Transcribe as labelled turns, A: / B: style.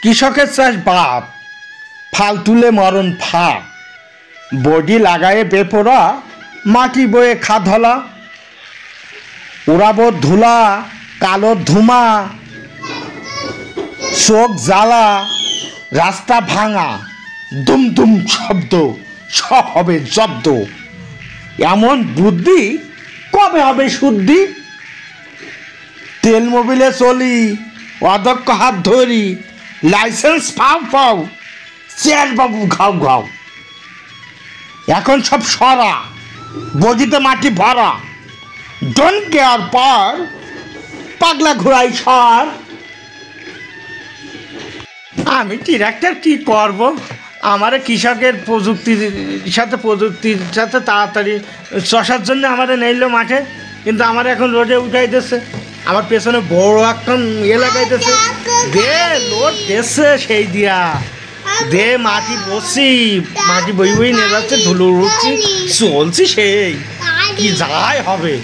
A: কৃষকের চাষ বাপ, ফাল তুলে মরণ ফাপ, বডি লাগায়ে বেপরা, মাটি বয়ে খাধলা, উড়াবো ধুলা, কালো ধুমা, চোখ জ্বালা, রাস্তা ভাঙা, দুম দুম শব্দ, সব হবে জব্দ। এমন বুদ্ধি কবে হবে শুদ্ধি? তেল মোবিলে চলি, অদক্ষ হাত ধরি, লাইসেন্স পাও পাও, চেয়ার বাবু ঘাও ঘাও। এখন সব সরা, বগিতে মাটি ভরা, ডোন্ট কেয়ার পার, পাগলা ঘোড়াই সর। আমি ট্রাক্টর কি করব? আমার কৃষকের প্রযুক্তির সাথে তাড়াতাড়ি চষার জন্য আমার নেইল মাঠে, কিন্তু আমার এখন রোডে উঠাই দিচ্ছে, আমার পেছনে বড় একটা লাগাইতেছে, দে লোড দিচ্ছে সেই দিয়া, দে মাটি বসি, মাটি বই বই নিয়ে যাচ্ছে, ধুলো উঠছি, চলছি সেই কি যাই হবে।